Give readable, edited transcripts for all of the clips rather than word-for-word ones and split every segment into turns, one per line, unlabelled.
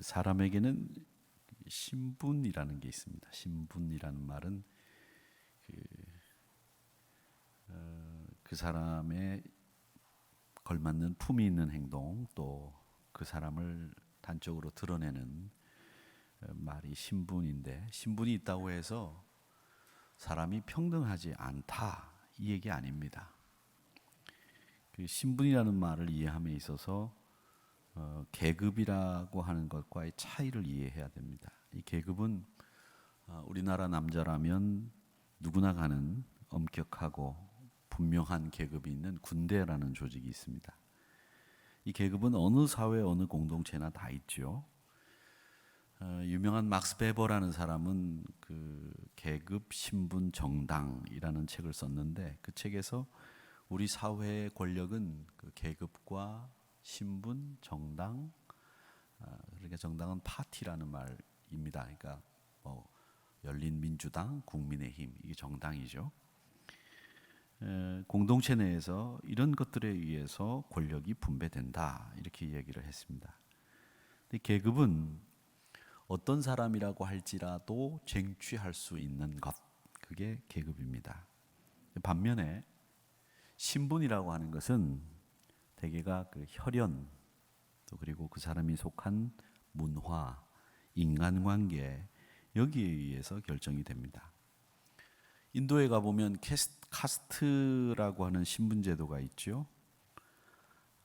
그 사람에게는 신분이라는 게 있습니다. 신분이라는 말은 그 사람의 걸맞는 품위 있는 행동, 또 그 사람을 단적으로 드러내는 말이 신분인데, 신분이 있다고 해서 사람이 평등하지 않다, 이 얘기 아닙니다. 그 신분이라는 말을 이해함에 있어서 계급이라고 하는 것과의 차이를 이해해야 됩니다. 이 계급은 우리나라 남자라면 누구나 가는 엄격하고 분명한 계급이 있는 군대라는 조직이 있습니다. 이 계급은 어느 사회, 어느 공동체나 다 있죠. 유명한 막스 베버라는 사람은 그 계급, 신분, 정당이라는 책을 썼는데, 그 책에서 우리 사회의 권력은 그 계급과 신분, 정당, 그러니까 정당은 파티라는 말입니다. 그러니까 뭐 열린민주당, 국민의힘, 이게 정당이죠. 공동체 내에서 이런 것들에 의해서 권력이 분배된다, 이렇게 얘기를 했습니다. 근데 계급은 어떤 사람이라고 할지라도 쟁취할 수 있는 것, 그게 계급입니다. 반면에 신분이라고 하는 것은 대개가 그 혈연, 또 그리고 그 사람이 속한 문화, 인간관계, 여기에 의해서 결정이 됩니다. 인도에 가보면 카스트라고 하는 신분제도가 있죠.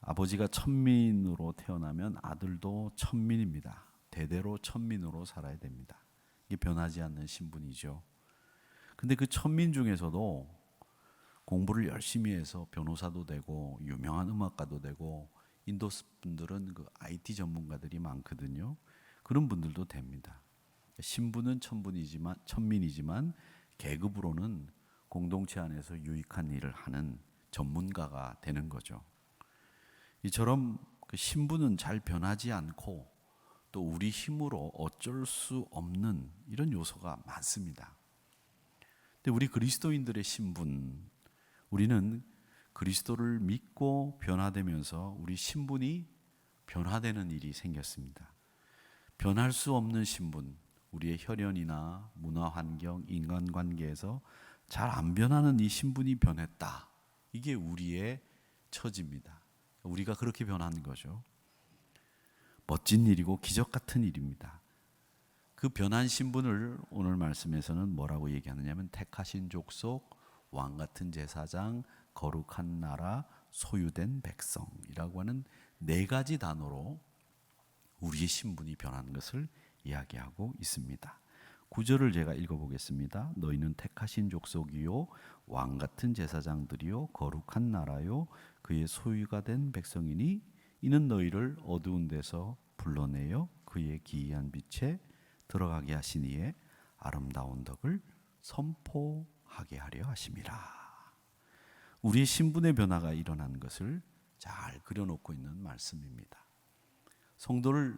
아버지가 천민으로 태어나면 아들도 천민입니다. 대대로 천민으로 살아야 됩니다. 이게 변하지 않는 신분이죠. 근데 그 천민 중에서도 공부를 열심히 해서 변호사도 되고 유명한 음악가도 되고, 인도 분들은 그 IT 전문가들이 많거든요. 그런 분들도 됩니다. 신분은 천민이지만 계급으로는 공동체 안에서 유익한 일을 하는 전문가가 되는 거죠. 이처럼 그 신분은 잘 변하지 않고 또 우리 힘으로 어쩔 수 없는 이런 요소가 많습니다. 근데 우리 그리스도인들의 신분, 우리는 그리스도를 믿고 변화되면서 우리 신분이 변화되는 일이 생겼습니다. 변할 수 없는 신분, 우리의 혈연이나 문화 환경, 인간관계에서 잘 안 변하는 이 신분이 변했다. 이게 우리의 처지입니다. 우리가 그렇게 변한 거죠. 멋진 일이고 기적 같은 일입니다. 그 변한 신분을 오늘 말씀에서는 뭐라고 얘기하느냐면, 택하신 족속, 왕 같은 제사장, 거룩한 나라, 소유된 백성이라고 하는 네 가지 단어로 우리의 신분이 변한 것을 이야기하고 있습니다. 9절을 제가 읽어보겠습니다. 너희는 택하신 족속이요, 왕 같은 제사장들이요, 거룩한 나라요, 그의 소유가 된 백성이니 이는 너희를 어두운 데서 불러내어 그의 기이한 빛에 들어가게 하시니에 아름다운 덕을 선포하게 하려 하심이라. 우리의 신분의 변화가 일어난 것을 잘 그려놓고 있는 말씀입니다. 성도를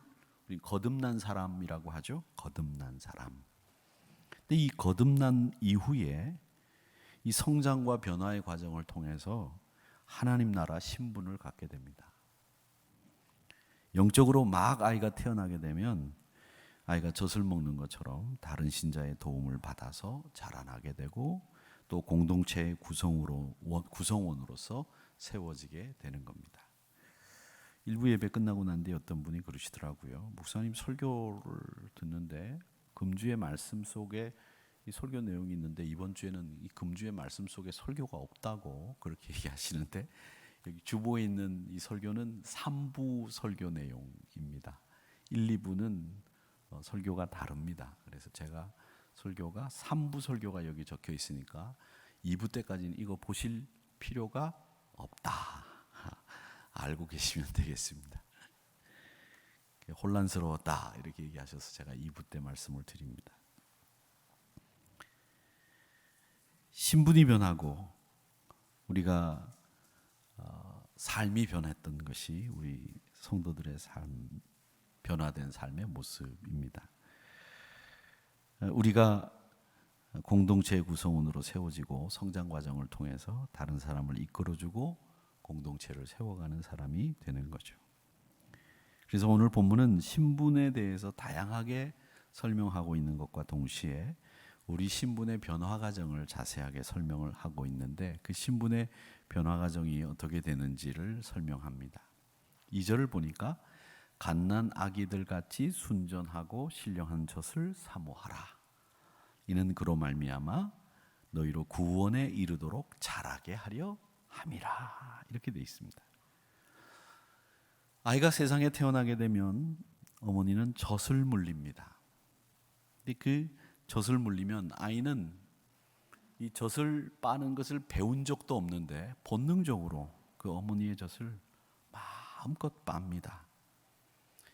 우리 거듭난 사람이라고 하죠. 거듭난 사람. 근데 이 거듭난 이후에 이 성장과 변화의 과정을 통해서 하나님 나라 신분을 갖게 됩니다. 영적으로 막 아이가 태어나게 되면 아이가 젖을 먹는 것처럼 다른 신자의 도움을 받아서 자라나게 되고, 또 공동체의 구성원으로서 세워지게 되는 겁니다. 일부 예배 끝나고 난 뒤에 어떤 분이 그러시더라고요. 목사님 설교를 듣는데 금주의 말씀 속에 이 설교 내용이 있는데 이번 주에는 이 금주의 말씀 속에 설교가 없다고 그렇게 얘기하시는데, 여기 주보에 있는 이 설교는 3부 설교 내용입니다. 1, 2부는 설교가 다릅니다. 그래서 제가 설교가 3부 설교가 여기 적혀 있으니까 2부 때까지는 이거 보실 필요가 없다. 알고 계시면 되겠습니다. 혼란스러웠다 이렇게 얘기하셔서 제가 2부 때 말씀을 드립니다. 신분이 변하고 우리가 삶이 변했던 것이 우리 성도들의 변화된 삶의 모습입니다. 우리가 공동체의 구성원으로 세워지고 성장 과정을 통해서 다른 사람을 이끌어주고 공동체를 세워가는 사람이 되는 거죠. 그래서 오늘 본문은 신분에 대해서 다양하게 설명하고 있는 것과 동시에 우리 신분의 변화 과정을 자세하게 설명을 하고 있는데 그 신분의 변화 과정이 어떻게 되는지를 설명합니다. 2절을 보니까 갓난 아기들 같이 순전하고 신령한 젖을 사모하라. 이는 그로 말미암아 너희로 구원에 이르도록 자라게 하려 함이라. 이렇게 되어 있습니다. 아이가 세상에 태어나게 되면 어머니는 젖을 물립니다. 근데 그 젖을 물리면 아이는 이 젖을 빠는 것을 배운 적도 없는데 본능적으로 그 어머니의 젖을 마음껏 빱니다.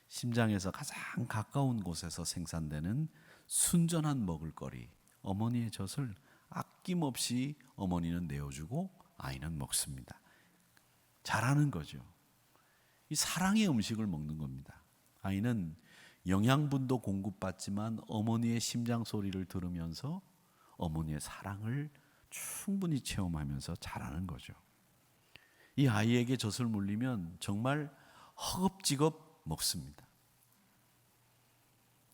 심장에서 가장 가까운 곳에서 생산되는 순전한 먹을거리, 어머니의 젖을 아낌없이 어머니는 내어주고 아이는 먹습니다. 잘하는 거죠. 이 사랑의 음식을 먹는 겁니다. 아이는 영양분도 공급받지만 어머니의 심장 소리를 들으면서 어머니의 사랑을 충분히 체험하면서 자라는 거죠. 이 아이에게 젖을 물리면 정말 허겁지겁 먹습니다.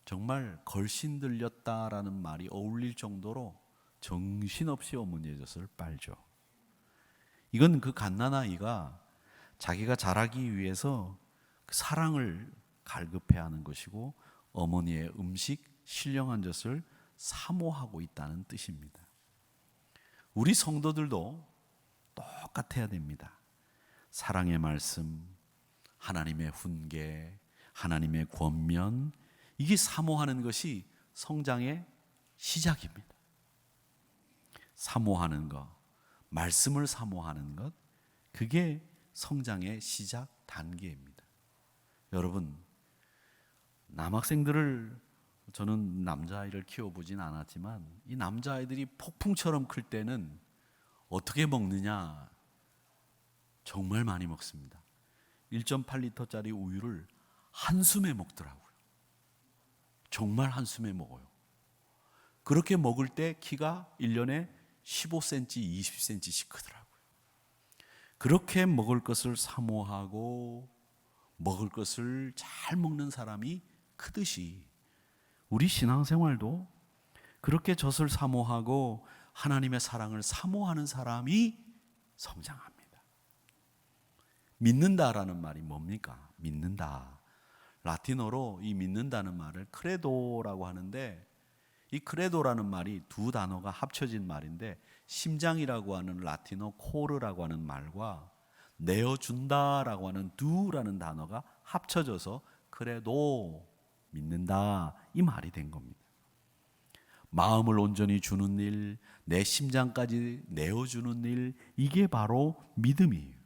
정말 걸신 들렸다라는 말이 어울릴 정도로 정신없이 어머니의 젖을 빨죠. 이건 그 갓난아이가 자기가 자라기 위해서 그 사랑을 갈급해야 하는 것이고 어머니의 음식, 신령한 젖을 사모하고 있다는 뜻입니다. 우리 성도들도 똑같아야 됩니다. 사랑의 말씀, 하나님의 훈계, 하나님의 권면, 이게 사모하는 것이 성장의 시작입니다. 사모하는 것, 말씀을 사모하는 것, 그게 성장의 시작 단계입니다. 여러분, 남학생들을 저는 남자아이를 키워보진 않았지만 이 남자아이들이 폭풍처럼 클 때는 어떻게 먹느냐, 정말 많이 먹습니다. 1.8리터짜리 우유를 한숨에 먹더라고요. 정말 한숨에 먹어요. 그렇게 먹을 때 키가 1년에 15cm, 20cm씩 크더라고요. 그렇게 먹을 것을 사모하고 먹을 것을 잘 먹는 사람이 크듯이 우리 신앙생활도 그렇게 젖을 사모하고 하나님의 사랑을 사모하는 사람이 성장합니다. 믿는다라는 말이 뭡니까? 믿는다. 라틴어로 이 믿는다는 말을 크레도라고 하는데 이 크레도라는 말이 두 단어가 합쳐진 말인데 심장이라고 하는 라틴어 코르라고 하는 말과 내어준다라고 하는 두라는 단어가 합쳐져서 크레도, 믿는다, 이 말이 된 겁니다. 마음을 온전히 주는 일, 내 심장까지 내어주는 일, 이게 바로 믿음이에요.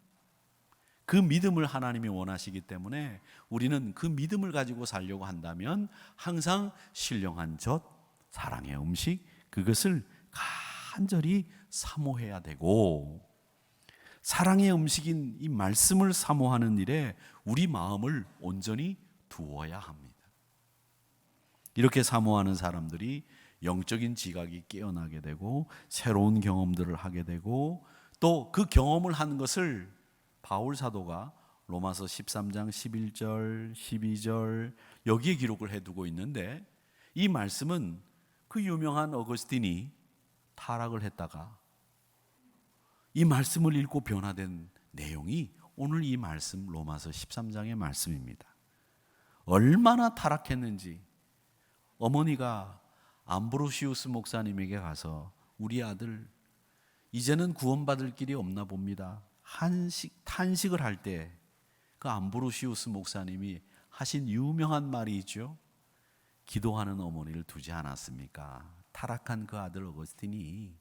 그 믿음을 하나님이 원하시기 때문에 우리는 그 믿음을 가지고 살려고 한다면 항상 신령한 젖, 사랑의 음식, 그것을 간절히 사모해야 되고 사랑의 음식인 이 말씀을 사모하는 일에 우리 마음을 온전히 두어야 합니다. 이렇게 사모하는 사람들이 영적인 지각이 깨어나게 되고 새로운 경험들을 하게 되고 또 그 경험을 한 것을 바울 사도가 로마서 13장 11절, 12절 여기에 기록을 해두고 있는데 이 말씀은 그 유명한 어거스틴이 타락을 했다가 이 말씀을 읽고 변화된 내용이 오늘 이 말씀 로마서 13장의 말씀입니다. 얼마나 타락했는지 어머니가 암브로시우스 목사님에게 가서 우리 아들 이제는 구원받을 길이 없나 봅니다. 탄식을 할 때 그 암브로시우스 목사님이 하신 유명한 말이 있죠. 기도하는 어머니를 두지 않았습니까? 타락한 그 아들 어거스틴이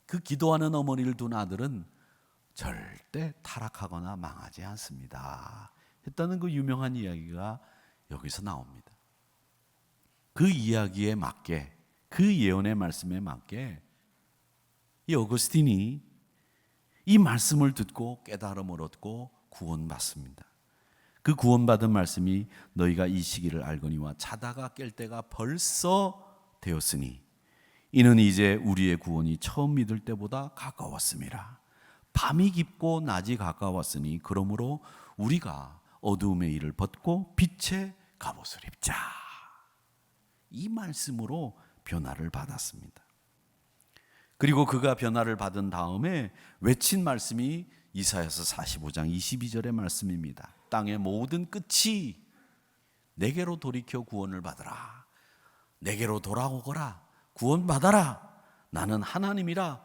그 기도하는 어머니를 둔 아들은 절대 타락하거나 망하지 않습니다 했다는 그 유명한 이야기가 여기서 나옵니다. 그 이야기에 맞게, 그 예언의 말씀에 맞게 이 어거스틴이 이 말씀을 듣고 깨달음을 얻고 구원받습니다. 그 구원받은 말씀이 너희가 이 시기를 알거니와 자다가 깰 때가 벌써 되었으니 이는 이제 우리의 구원이 처음 믿을 때보다 가까웠음이라. 밤이 깊고 낮이 가까웠으니 그러므로 우리가 어두움의 일을 벗고 빛의 갑옷을 입자. 이 말씀으로 변화를 받았습니다. 그리고 그가 변화를 받은 다음에 외친 말씀이 이사야서 45장 22절의 말씀입니다. 땅의 모든 끝이 내게로 돌이켜 구원을 받으라. 내게로 돌아오거라. 구원받아라. 나는 하나님이라.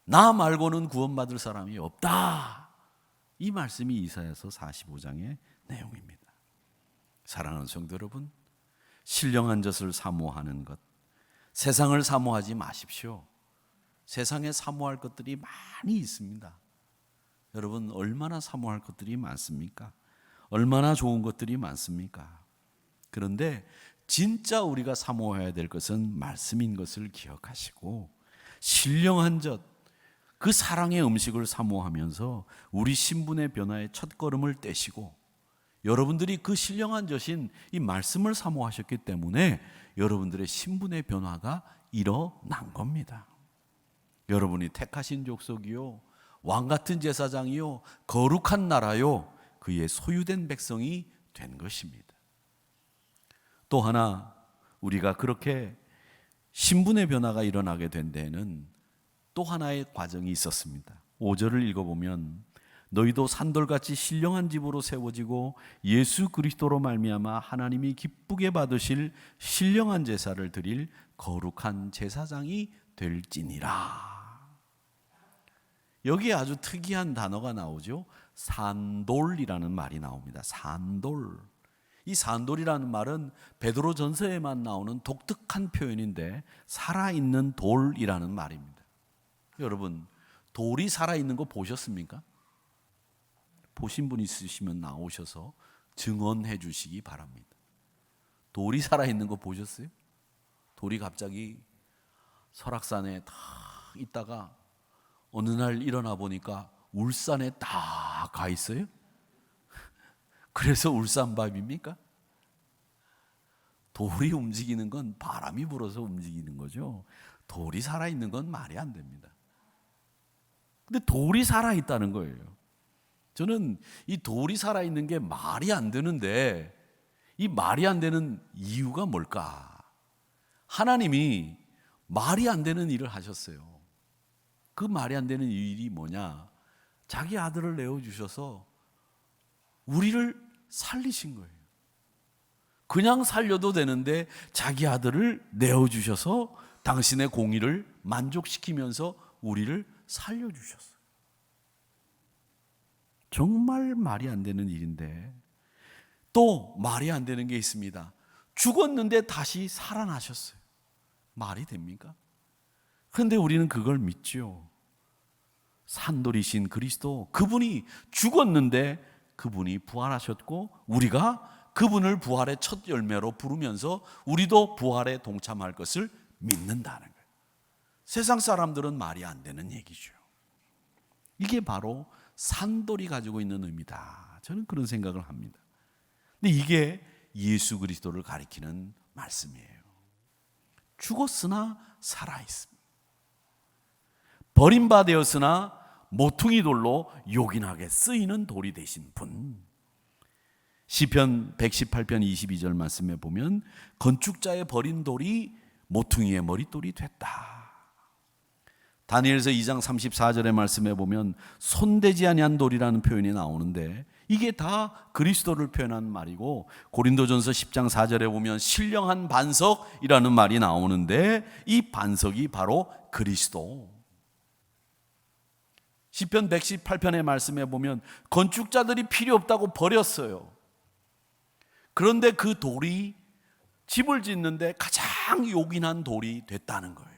나 말고는 구원받을 사람이 없다. 이 말씀이 이사야서 45장의 내용입니다. 사랑하는 성도 여러분, 신령한 젖을 사모하는 것, 세상을 사모하지 마십시오. 세상에 사모할 것들이 많이 있습니다. 여러분, 얼마나 사모할 것들이 많습니까? 얼마나 좋은 것들이 많습니까? 그런데 진짜 우리가 사모해야 될 것은 말씀인 것을 기억하시고 신령한 젖, 그 사랑의 음식을 사모하면서 우리 신분의 변화의 첫걸음을 떼시고, 여러분들이 그 신령한 젖인 이 말씀을 사모하셨기 때문에 여러분들의 신분의 변화가 일어난 겁니다. 여러분이 택하신 족속이요, 왕같은 제사장이요, 거룩한 나라요, 그의 소유된 백성이 된 것입니다. 또 하나, 우리가 그렇게 신분의 변화가 일어나게 된 데에는 또 하나의 과정이 있었습니다. 5절을 읽어보면 너희도 산돌같이 신령한 집으로 세워지고 예수 그리스도로 말미암아 하나님이 기쁘게 받으실 신령한 제사를 드릴 거룩한 제사장이 될지니라. 여기에 아주 특이한 단어가 나오죠. 산돌이라는 말이 나옵니다. 산돌. 이 산돌이라는 말은 베드로전서에만 나오는 독특한 표현인데 살아있는 돌이라는 말입니다. 여러분, 돌이 살아있는 거 보셨습니까? 보신 분 있으시면 나오셔서 증언해 주시기 바랍니다. 돌이 살아있는 거 보셨어요? 돌이 갑자기 설악산에 딱 있다가 어느 날 일어나 보니까 울산에 딱 가 있어요? 그래서 울산밥입니까? 돌이 움직이는 건 바람이 불어서 움직이는 거죠. 돌이 살아있는 건 말이 안 됩니다. 근데 돌이 살아있다는 거예요. 저는 이 돌이 살아있는 게 말이 안 되는데, 이 말이 안 되는 이유가 뭘까? 하나님이 말이 안 되는 일을 하셨어요. 그 말이 안 되는 일이 뭐냐? 자기 아들을 내어주셔서 우리를 살리신 거예요. 그냥 살려도 되는데 자기 아들을 내어주셔서 당신의 공의를 만족시키면서 우리를 살려주셨어요. 정말 말이 안 되는 일인데, 또 말이 안 되는 게 있습니다. 죽었는데 다시 살아나셨어요. 말이 됩니까? 그런데 우리는 그걸 믿죠. 산돌이신 그리스도, 그분이 죽었는데 그분이 부활하셨고 우리가 그분을 부활의 첫 열매로 부르면서 우리도 부활에 동참할 것을 믿는다는 거예요. 세상 사람들은 말이 안 되는 얘기죠. 이게 바로 산돌이 가지고 있는 의미다. 저는 그런 생각을 합니다. 근데 이게 예수 그리스도를 가리키는 말씀이에요. 죽었으나 살아있습니다. 버림받았으나 모퉁이 돌로 요긴하게 쓰이는 돌이 되신 분. 시편 118편 22절 말씀에 보면 건축자의 버린 돌이 모퉁이의 머릿돌이 됐다. 다니엘서 2장 34절의 말씀에 보면 손대지 아니한 돌이라는 표현이 나오는데, 이게 다 그리스도를 표현한 말이고, 고린도전서 10장 4절에 보면 신령한 반석이라는 말이 나오는데 이 반석이 바로 그리스도. 시편 118편의 말씀에 보면 건축자들이 필요 없다고 버렸어요. 그런데 그 돌이 집을 짓는데 가장 요긴한 돌이 됐다는 거예요.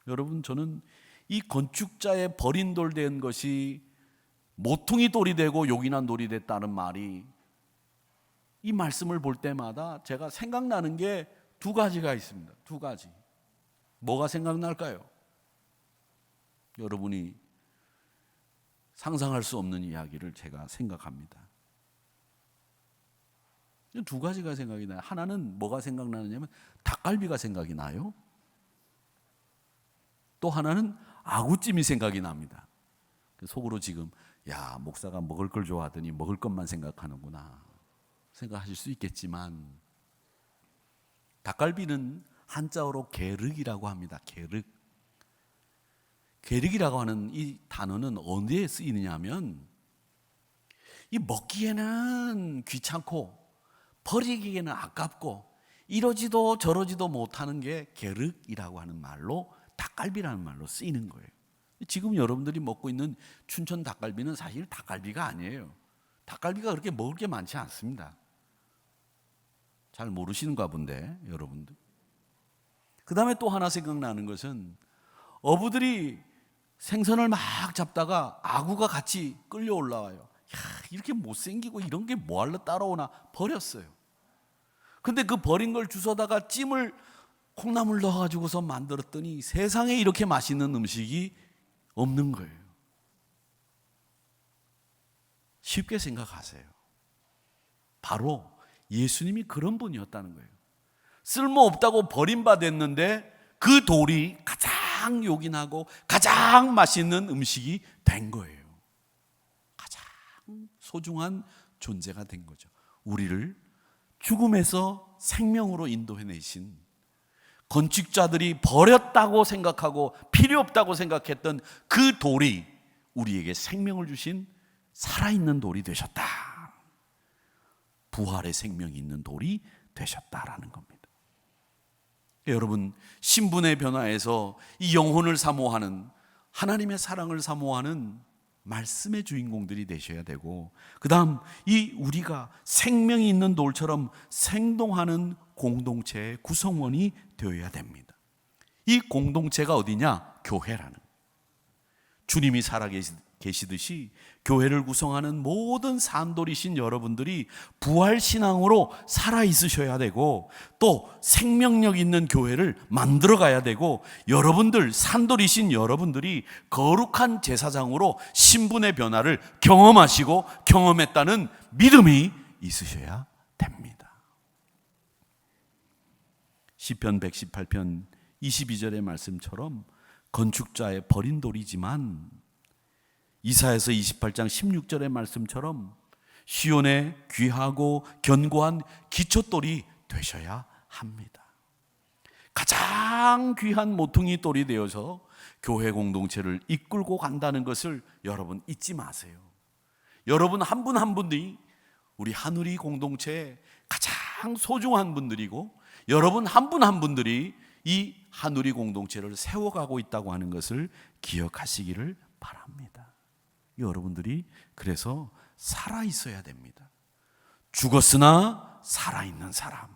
여러분, 저는 이 건축자의 버린 돌 된 것이 모퉁이 돌이 되고 요긴한 돌이 됐다는 말이, 이 말씀을 볼 때마다 제가 생각나는 게 두 가지가 있습니다. 두 가지. 뭐가 생각날까요? 여러분이 상상할 수 없는 이야기를 제가 생각합니다. 두 가지가 생각이 나요. 하나는 뭐가 생각나느냐면 닭갈비가 생각이 나요. 또 하나는 아구찜이 생각이 납니다. 속으로 지금 야, 목사가 먹을 걸 좋아하더니 먹을 것만 생각하는구나 생각하실 수 있겠지만, 닭갈비는 한자어로 게륵이라고 합니다. 게륵. 게륵이라고 하는 이 단어는 어디에 쓰이느냐 하면, 이 먹기에는 귀찮고 버리기에는 아깝고 이러지도 저러지도 못하는 게 게륵이라고 하는 말로, 닭갈비라는 말로 쓰이는 거예요. 지금 여러분들이 먹고 있는 춘천 닭갈비는 사실 닭갈비가 아니에요. 닭갈비가 그렇게 먹을 게 많지 않습니다. 잘 모르시는가 본데, 여러분들. 그 다음에 또 하나 생각나는 것은, 어부들이 생선을 막 잡다가 아구가 같이 끌려 올라와요. 야, 이렇게 못생기고 이런 게 뭐하러 따라오나 버렸어요. 근데 그 버린 걸 주워다가 찜을 콩나물 넣어가지고서 만들었더니 세상에 이렇게 맛있는 음식이 없는 거예요. 쉽게 생각하세요. 바로 예수님이 그런 분이었다는 거예요. 쓸모없다고 버림받았는데 그 돌이 가장 요긴하고 가장 맛있는 음식이 된 거예요. 가장 소중한 존재가 된 거죠. 우리를 죽음에서 생명으로 인도해내신, 건축자들이 버렸다고 생각하고 필요 없다고 생각했던 그 돌이 우리에게 생명을 주신 살아있는 돌이 되셨다. 부활의 생명이 있는 돌이 되셨다라는 겁니다. 여러분, 신분의 변화에서 이 영혼을 사모하는, 하나님의 사랑을 사모하는 말씀의 주인공들이 되셔야 되고, 그 다음 이 우리가 생명이 있는 돌처럼 생동하는 공동체의 구성원이 되어야 됩니다. 이 공동체가 어디냐? 교회라는, 주님이 살아계시듯이 교회를 구성하는 모든 산돌이신 여러분들이 부활신앙으로 살아있으셔야 되고, 또 생명력 있는 교회를 만들어 가야 되고, 여러분들 산돌이신 여러분들이 거룩한 제사장으로 신분의 변화를 경험하시고 경험했다는 믿음이 있으셔야 됩니다. 시편 118편 22절의 말씀처럼 건축자의 버린 돌이지만, 이사야서 28장 16절의 말씀처럼 시온의 귀하고 견고한 기초돌이 되셔야 합니다. 가장 귀한 모퉁이 돌이 되어서 교회 공동체를 이끌고 간다는 것을 여러분 잊지 마세요. 여러분 한 분 한 분이 우리 하누리 공동체의 가장 소중한 분들이고, 여러분 한 분 한 분들이 이 하누리 공동체를 세워가고 있다고 하는 것을 기억하시기를 바랍니다. 여러분들이 그래서 살아있어야 됩니다. 죽었으나 살아있는 사람,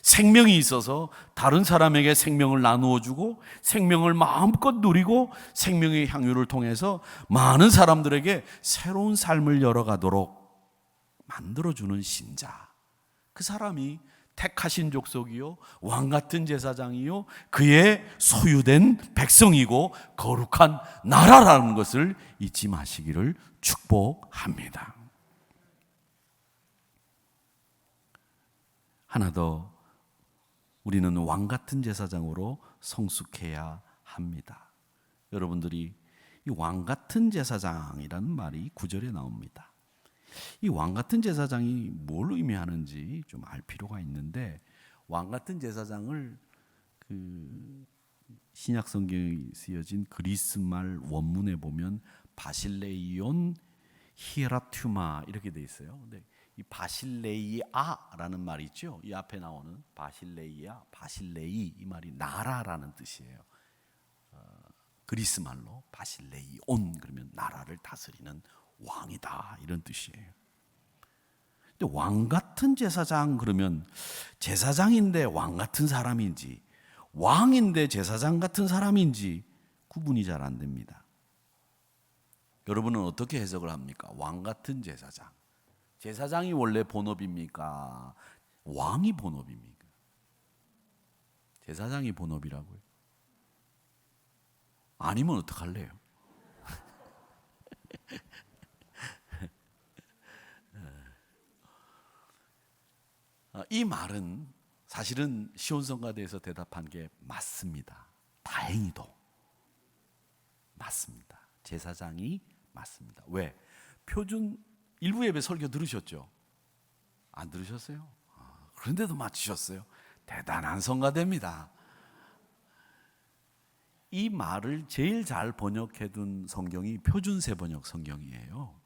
생명이 있어서 다른 사람에게 생명을 나누어 주고 생명을 마음껏 누리고 생명의 향유를 통해서 많은 사람들에게 새로운 삶을 열어가도록 만들어주는 신자, 그 사람이 택하신 족속이요 왕같은 제사장이요 그의 소유된 백성이고 거룩한 나라라는 것을 잊지 마시기를 축복합니다. 하나 더, 우리는 왕같은 제사장으로 성숙해야 합니다. 여러분들이 이 왕같은 제사장이라는 말이 9절에 나옵니다. 이 왕같은 제사장이 뭘 의미하는지 좀 알 필요가 있는데, 왕같은 제사장을 신약 성경에 쓰여진 그리스 말 원문에 보면 바실레이온 히에라투마 이렇게 돼 있어요. 근데 이 바실레이아라는 말이 있죠. 이 앞에 나오는 바실레이아, 바실레이, 이 말이 나라라는 뜻이에요. 그리스 말로 바실레이온 그러면 나라를 다스리는 왕이다 이런 뜻이에요. 근데 왕 같은 제사장 그러면 제사장인데 왕 같은 사람인지, 왕인데 제사장 같은 사람인지 구분이 잘 안 됩니다. 여러분은 어떻게 해석을 합니까? 왕 같은 제사장. 제사장이 원래 본업입니까? 왕이 본업입니까? 제사장이 본업이라고요? 아니면 어떡할래요? 이 말은 사실은 시온성가대에서 대답한 게 맞습니다. 다행히도 맞습니다. 제사장이 맞습니다. 왜? 표준 일부 예배 설교 들으셨죠? 안 들으셨어요? 그런데도 맞추셨어요. 대단한 성가대입니다. 이 말을 제일 잘 번역해둔 성경이 표준 세번역 성경이에요.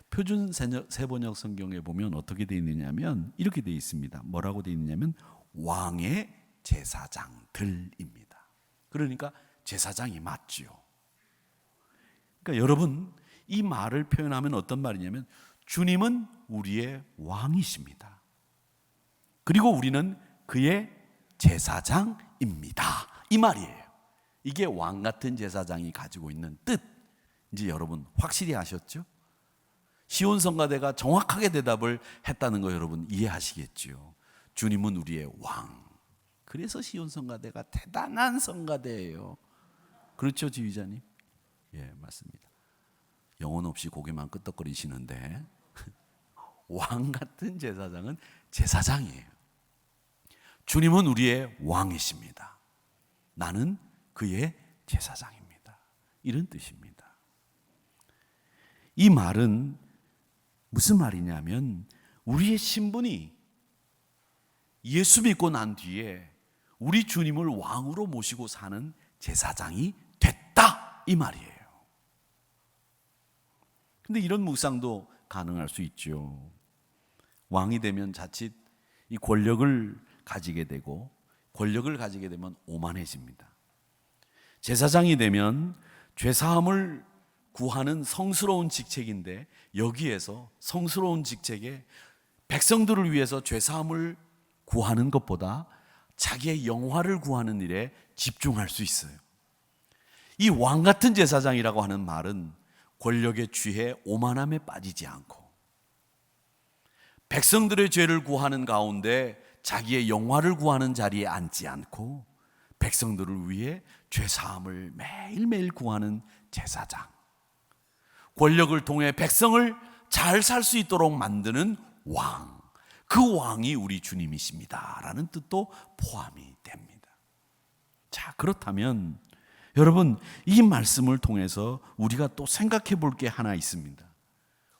표준 세번역 성경에 보면 어떻게 되어 있느냐면 이렇게 되어 있습니다. 뭐라고 되어 있느냐면 왕의 제사장들입니다. 그러니까 제사장이 맞지요. 그러니까 여러분, 이 말을 표현하면 어떤 말이냐면 주님은 우리의 왕이십니다. 그리고 우리는 그의 제사장입니다. 이 말이에요. 이게 왕 같은 제사장이 가지고 있는 뜻. 이제 여러분 확실히 아셨죠? 시온 성가대가 정확하게 대답을 했다는 거 여러분 이해하시겠죠? 주님은 우리의 왕. 그래서 시온 성가대가 대단한 성가대예요. 그렇죠, 지휘자님? 예, 맞습니다. 영혼 없이 고개만 끄덕거리시는데 왕 같은 제사장은 제사장이에요. 주님은 우리의 왕이십니다. 나는 그의 제사장입니다. 이런 뜻입니다. 이 말은 무슨 말이냐면 우리의 신분이 예수 믿고 난 뒤에 우리 주님을 왕으로 모시고 사는 제사장이 됐다, 이 말이에요. 근데 이런 묵상도 가능할 수 있죠. 왕이 되면 자칫 이 권력을 가지게 되고, 권력을 가지게 되면 오만해집니다. 제사장이 되면 죄사함을 구하는 성스러운 직책인데, 여기에서 성스러운 직책에 백성들을 위해서 죄사함을 구하는 것보다 자기의 영화를 구하는 일에 집중할 수 있어요. 이 왕 같은 제사장이라고 하는 말은 권력에 취해 오만함에 빠지지 않고 백성들의 죄를 구하는 가운데 자기의 영화를 구하는 자리에 앉지 않고 백성들을 위해 죄사함을 매일매일 구하는 제사장, 권력을 통해 백성을 잘 살 수 있도록 만드는 왕, 그 왕이 우리 주님이십니다 라는 뜻도 포함이 됩니다. 자, 그렇다면 여러분, 이 말씀을 통해서 우리가 또 생각해 볼 게 하나 있습니다.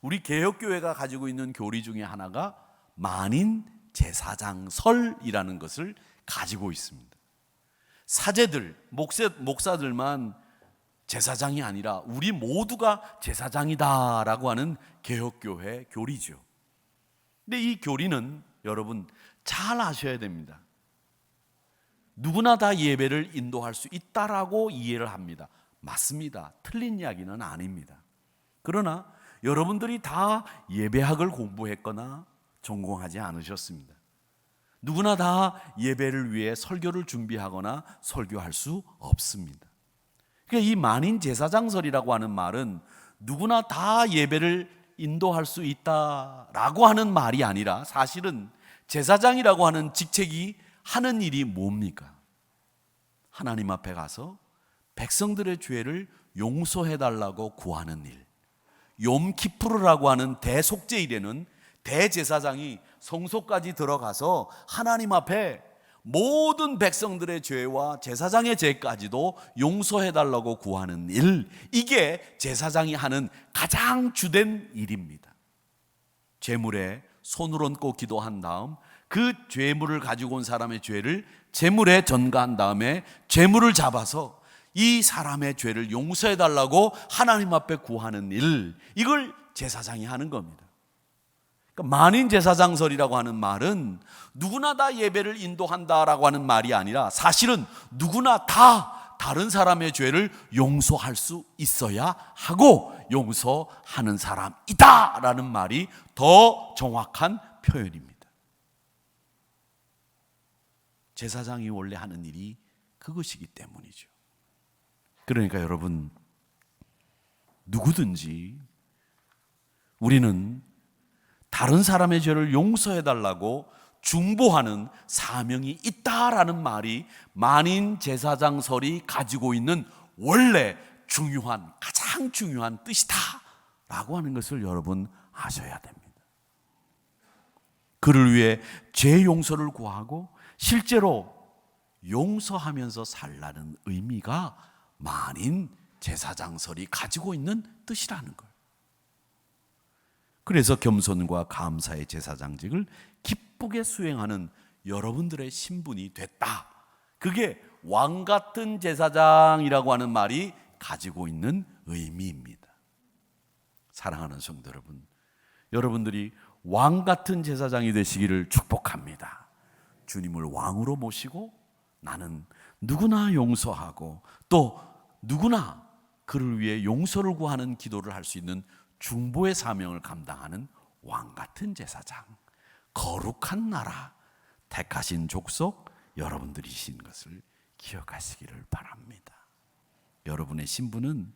우리 개혁교회가 가지고 있는 교리 중에 하나가 만인 제사장설이라는 것을 가지고 있습니다. 사제들, 목사들만 제사장이 아니라 우리 모두가 제사장이다라고 하는 개혁교회 교리죠. 근데 이 교리는 여러분 잘 아셔야 됩니다. 누구나 다 예배를 인도할 수 있다라고 이해를 합니다. 맞습니다. 틀린 이야기는 아닙니다. 그러나 여러분들이 다 예배학을 공부했거나 전공하지 않으셨습니다. 누구나 다 예배를 위해 설교를 준비하거나 설교할 수 없습니다. 그러니까 이 만인 제사장설이라고 하는 말은 누구나 다 예배를 인도할 수 있다라고 하는 말이 아니라 사실은 제사장이라고 하는 직책이 하는 일이 뭡니까? 하나님 앞에 가서 백성들의 죄를 용서해 달라고 구하는 일. 욤키푸르라고 하는 대속죄일에는 대제사장이 성소까지 들어가서 하나님 앞에 모든 백성들의 죄와 제사장의 죄까지도 용서해 달라고 구하는 일, 이게 제사장이 하는 가장 주된 일입니다. 제물에 손을 얹고 기도한 다음 그 죄물을 가지고 온 사람의 죄를 제물에 전가한 다음에 제물을 잡아서 이 사람의 죄를 용서해 달라고 하나님 앞에 구하는 일, 이걸 제사장이 하는 겁니다. 그러니까 만인 제사장설이라고 하는 말은 누구나 다 예배를 인도한다라고 하는 말이 아니라 사실은 누구나 다 다른 사람의 죄를 용서할 수 있어야 하고 용서하는 사람이다라는 말이 더 정확한 표현입니다. 제사장이 원래 하는 일이 그것이기 때문이죠. 그러니까 여러분, 누구든지 우리는 다른 사람의 죄를 용서해 달라고 중보하는 사명이 있다라는 말이 만인 제사장설이 가지고 있는 원래 중요한, 가장 중요한 뜻이다라고 하는 것을 여러분 아셔야 됩니다. 그를 위해 죄 용서를 구하고 실제로 용서하면서 살라는 의미가 만인 제사장설이 가지고 있는 뜻이라는 거예요. 그래서 겸손과 감사의 제사장직을 기쁘게 수행하는 여러분들의 신분이 됐다. 그게 왕 같은 제사장이라고 하는 말이 가지고 있는 의미입니다. 사랑하는 성도 여러분, 여러분들이 왕 같은 제사장이 되시기를 축복합니다. 주님을 왕으로 모시고 나는 누구나 용서하고 또 누구나 그를 위해 용서를 구하는 기도를 할 수 있는 중보의 사명을 감당하는 왕 같은 제사장, 거룩한 나라, 택하신 족속 여러분들이신 것을 기억하시기를 바랍니다. 여러분의 신분은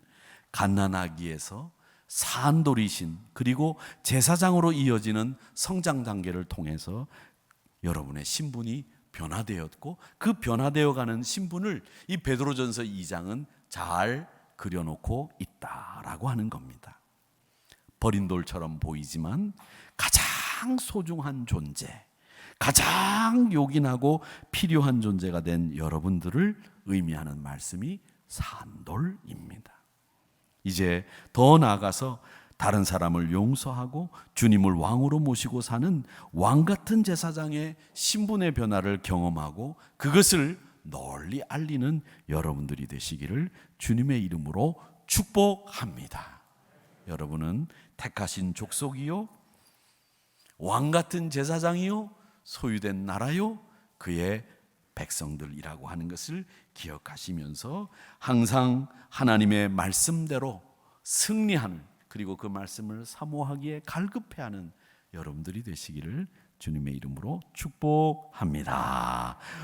갓난아기에서 산돌이신 그리고 제사장으로 이어지는 성장 단계를 통해서 여러분의 신분이 변화되었고 그 변화되어가는 신분을 이 베드로전서 2장은 잘 그려놓고 있다라고 하는 겁니다. 버린 돌처럼 보이지만 가장 소중한 존재, 가장 요긴하고 필요한 존재가 된 여러분들을 의미하는 말씀이 산돌입니다. 이제 더 나아가서 다른 사람을 용서하고 주님을 왕으로 모시고 사는 왕 같은 제사장의 신분의 변화를 경험하고 그것을 널리 알리는 여러분들이 되시기를 주님의 이름으로 축복합니다. 여러분은 택하신 족속이요, 왕 같은 제사장이요, 소유된 나라요, 그의 백성들이라고 하는 것을 기억하시면서 항상 하나님의 말씀대로 승리하는, 그리고 그 말씀을 사모하기에 갈급해하는 여러분들이 되시기를 주님의 이름으로 축복합니다.